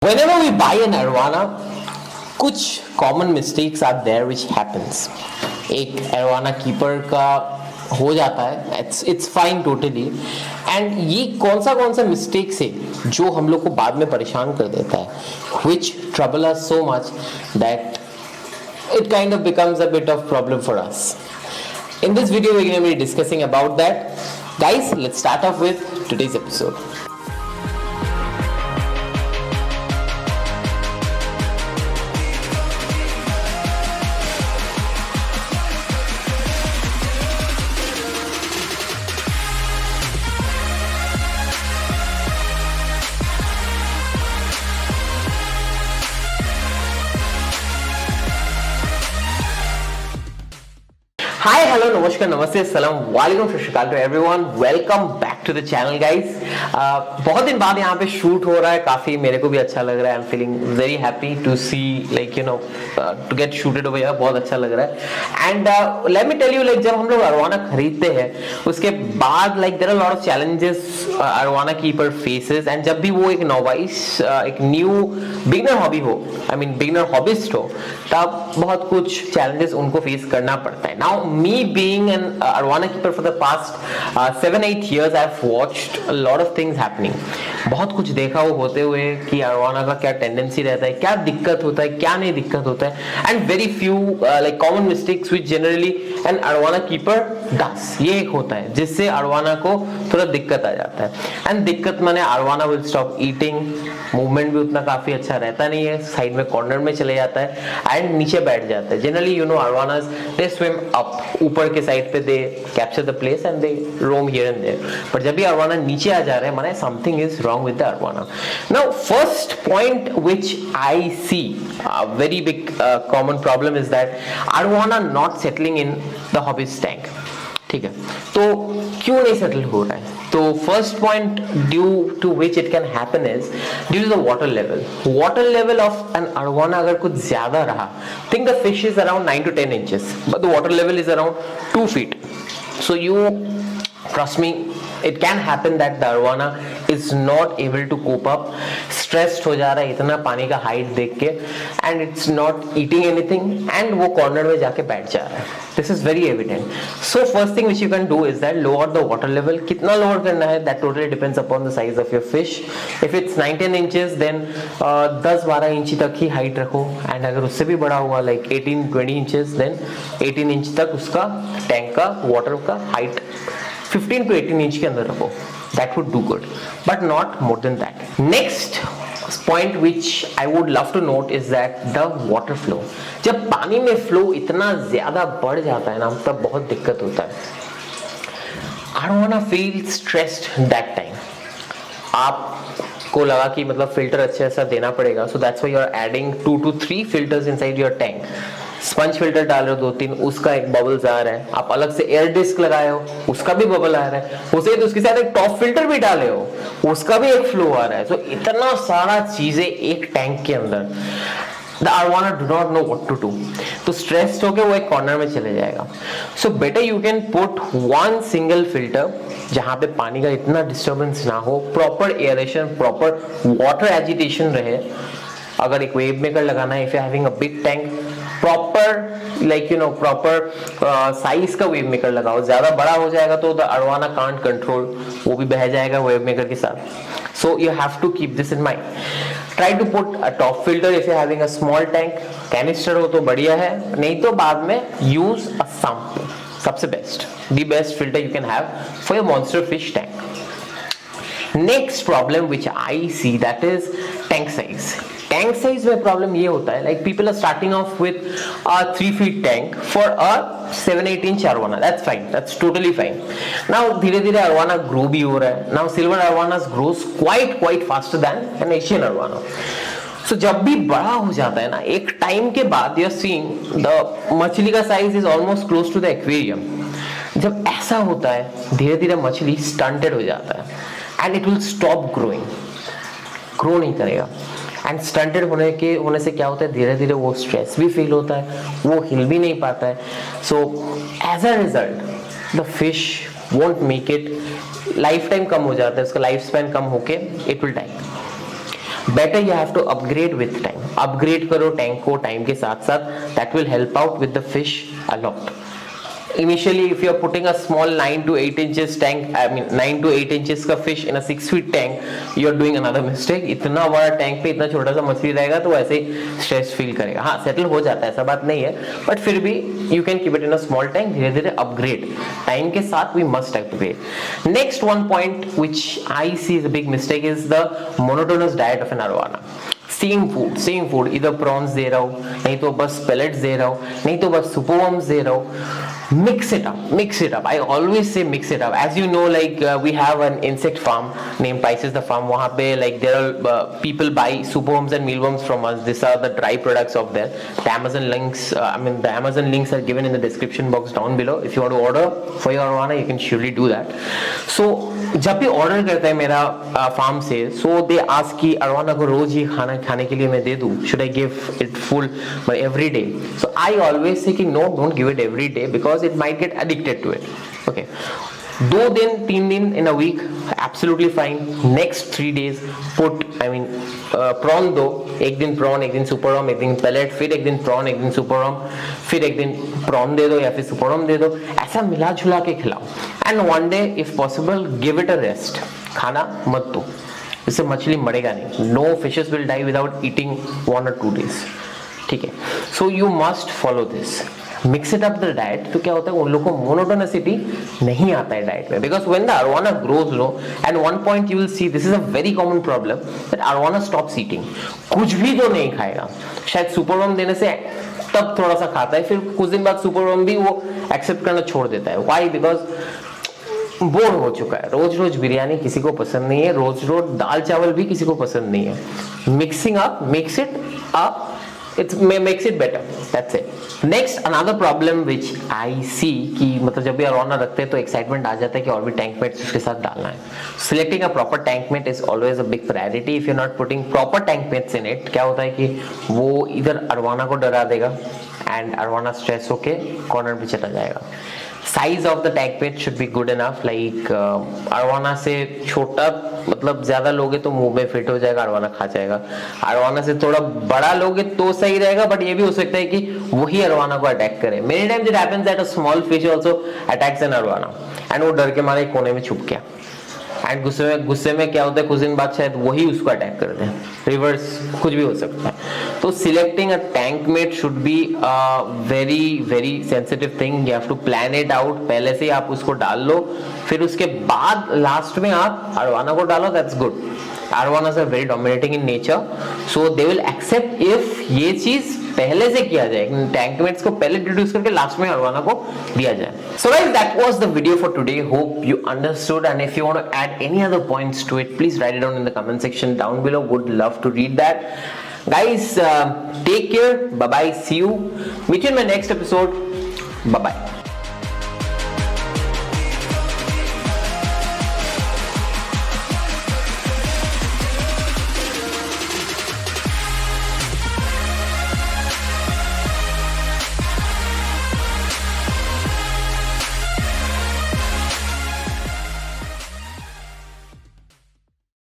Whenever we buy an arowana, कुछ common mistakes are there which happens. एक arowana keeper का हो जाता है, it's fine totally. And ये कौन सा mistakes है जो हम लोग को बाद में परेशान कर देता है, which trouble us so much that it kind of becomes a bit of problem for us. In this video, we're going to be discussing about that. Guys, let's start off with today's episode. Hi, hello, नमस्कार, नमस्ते, अस्सलाम वालेकुम, Sat Shri Akal to everyone. Welcome back to the channel guys. बहुत दिन बाद यहाँ पे shoot हो रहा है, काफी मेरे को भी अच्छा लग रहा है. I am feeling very happy to see like to get shooted over here. बहुत अच्छा लग रहा है. And let me tell you, like जब हम लोग अरवाना खरीदते हैं उसके बाद like there are lot of challenges arowana keeper faces. And जब भी वो एक नोवाइस एक न्यू बिगिनर हॉबी हो, आई मीन बिगिनर हॉबिस्ट हो, तब बहुत कुछ चैलेंजेस उनको फेस करना पड़ता है. Now me being an arowana keeper for the past 7-8 years, I've watched a lot of things happening. बहुत कुछ देखा वो होते हुए कि अरवाना का क्या टेंडेंसी रहता है, क्या दिक्कत होता है, क्या नहीं दिक्कत होता है. And very few like common mistakes which generally an arowana keeper does. ये एक होता है जिससे अरवाना को थोड़ा दिक्कत आ जाता है. एंड दिक्कत माने arowana will stop eating, movement भी उतना काफी अच्छा रहता नहीं है, साइड में कॉर्नर में चले जाता है एंड नीचे बैठ जाता है. Generally arowanas they swim up, ऊपर के साइड पे they capture the place and they roam here and there. पर जब भी अरवाना नीचे आ जा रहा है, माने something is wrong with the arowana. Now first point which I see a very big common problem is that arowana not settling in the hobbyist tank. ठीक है, तो क्यों नहीं सेटल हो रहा है? तो first point due to which it can happen is due to the water level. Water level of an arowana अगर कुछ ज्यादा रहा, think the fish is around 9 to 10 inches, but the water level is around 2 feet. So you trust me, it can happen that the arowana is not able to cope up. Stressed हो जा रहा है इतना पानी का height देख के, and it's not eating anything, and वो कॉर्नर में जाके बैठ जा रहा है. This is very evident. So first thing which you can do is that lower the water level. कितना lower करना है that totally depends upon the size of your fish. If it's 9-10 inches, then 10-12 inch तक ही height रखो. And अगर उससे भी बड़ा हुआ like 18-20 inches, then 18 इंच तक उसका टैंक का वाटर का हाइट 15 to 18 इंच के अंदर रखो. That would do good, but not more than that. Next point which I would love to note is that the water flow. जब पानी में फ्लो इतना ज्यादा बढ़ जाता है ना, तब बहुत दिक्कत होता है. I don't wanna feel stressed that time. आपको लगा कि मतलब फिल्टर अच्छे ऐसा देना पड़ेगा, so that's why you are adding 2 to 3 filters inside your tank. Sponge filter डाल रहे हो 2-3, उसका एक बबल्स आ रहा है. आप अलग से एयर डिस्क लगाए हो, उसका भी बबल आ रहा है. हो सके तो उसके साथ एक टॉप फिल्टर भी डाले हो, उसका भी एक फ्लो आ रहा है. तो इतना सारा चीजें एक टैंक के अंदर. The arowana do not know what to do. तो स्ट्रेस्ड होके वो एक कॉर्नर में चले जाएगा. So better you can put one single filter जहाँ पे पानी का इतना डिस्टर्बेंस ना हो, proper aeration, proper water agitation रहे. अगर एक वेव मेकर लगाना है, if you are having a big tank, proper like proper size का वेव मेकर लगाओ. ज्यादा बड़ा हो जाएगा तो द अरवाना कांट कंट्रोल, वो भी बह जाएगा वेव मेकर के साथ. So you have to keep this in mind. Try to put a top filter if you having a small tank. Canister हो तो बढ़िया है, नहीं तो बाद में यूज अ सम्प. सबसे best, the best filter you can have for your monster fish tank. Next problem which I see that is tank size. Tank size में प्रॉब्लम ये होता है, like people are starting of with a 3 feet tank for a 7-8 inch arowana. That's fine, that's totally fine. Now धीरे धीरे arowana grow भी हो रहा है. Now silver arowanas grows quite faster than an Asian arowana. So जब भी बड़ा हो जाता है ना, एक टाइम के बाद यू आर सीइंग द मछली का size is almost close to the aquarium. जब ऐसा होता है, धीरे धीरे मछली स्टंटेड हो जाता है and it will stop growing, grow नहीं करेगा. एंड स्टंटेड होने से क्या होता है, धीरे धीरे वो स्ट्रेस भी फील होता है, वो हिल भी नहीं पाता है. So as a result the fish won't make it. Life time कम हो जाता है, उसका लाइफ स्पैन कम होके it will die. Better you have to upgrade with time, upgrade करो टैंक को टाइम के साथ साथ, that will help out with the fish a lot. Initially, if you are putting a small 9 to 8 inches tank, I mean 9 to 8 inches का fish in a 6 feet tank, you are doing another mistake. इतना बड़ा tank पे इतना छोटा सा मछली रहेगा तो वैसे ही स्ट्रेस फील करेगा. हाँ, सेटल हो जाता है, ऐसा बात नहीं है, बट फिर भी you can keep it in a small tank. धीरे धीरे अपग्रेड, टाइम के साथ we must upgrade. Next one point which I see is a big mistake is the monotonous diet of an arowana. Same food, इधर prawns दे रहा हूँ, नहीं तो बस पेलेट्स दे रहा हूँ, नहीं तो बस सुपरवर्म्स दे रहा हूँ. Mix it up. I always say mix it up. As you know, like we have an insect farm named Pisces the Farm. वहाँ पे like there are people buy superworms and mealworms from us. These are the dry products of there. The Amazon links are given in the description box down below. If you want to order for your arowana, you can surely do that. So जब भी order करता है मेरा farm से, so they ask कि arowana को रोज ही खाने के लिए मैं दे दूँ. Should I give it full every day? So I always say कि no, don't give it every day because it might get addicted to it. Okay, 2 दिन 3 दिन in a week absolutely fine. Next 3 days put prawn दो, एक दिन prawn, एक दिन superworm, एक दिन pellet, फिर एक दिन prawn, एक दिन superworm, फिर एक दिन prawn दे दो या फिर superworm दे दो. ऐसा मिला जुला के खिलाओ. And one day if possible give it a rest. खाना मत दो, इससे मछली मरेगा नहीं. No fishes will die without eating 1 or 2 days. ठीक है, so you must follow this. Mix it up the diet. तो क्या होता है, उन लोगों को मोनोटोनिसिटी नहीं आता है डाइट में, because when the arowana grows लो at one point you will see this is a very common problem that arowana stops eating. कुछ भी तो नहीं खाएगा. शायद सुपरवर्म देने से तब थोड़ा सा खाता है, फिर कुछ दिन बाद सुपरवर्म भी वो एक्सेप्ट करना छोड़ देता है. व्हाई? बिकॉज बोर हो चुका है. रोज रोज बिरयानी किसी को पसंद नहीं है, रोज रोज दाल चावल भी किसी को पसंद नहीं है. Mixing up makes it up, it makes it better. That's it. Next, another problem which I see कि मतलब जब भी अरवाना रखते हैं तो एक्साइटमेंट आ जाता है कि और भी टैंक मेट्स उसके साथ डालना है. Selecting a proper tank mate is always a big priority. If you're not putting proper tank mates in it, क्या होता है कि वो इधर अरवाना को डरा देगा एंड अरवाना स्ट्रेस होके कॉर्नर पे चला जाएगा. Size of the tank mate should be good enough. Like arowana से छोटा मतलब ज्यादा लोगे तो मुंह में फिट हो जाएगा, अरवाना खा जाएगा. अरवाना से थोड़ा बड़ा लोगे तो सही रहेगा, बट ये भी हो सकता है कि वही अरवाना को अटैक करे. Many times it happens that a small fish also attacks an arowana and वो डर के मारे कोने में छुप गया. एंड गुस्से में क्या होता है, कुछ दिन बाद शायद वही उसको अटैक कर दे. रिवर्स कुछ भी हो सकता है. तो selecting a tank mate should be very very sensitive thing. You have to plan it out. पहले से ही आप उसको डाल लो, फिर उसके बाद लास्ट में आप अरवाना को डालो. That's good. Arowanas are very dominating in nature, so they will accept if ये चीज पहले से किया जाए. टैंक मेट्स को पहले इंट्रोड्यूस करके लास्ट में अरवाना को दिया जाए. So guys, that was the video for today. Hope you understood, and if you want to add any other points to it, please write it down in the comment section down below. Would love to read that. Guys, take care. Bye bye. See you. Meet you in my next episode. Bye bye.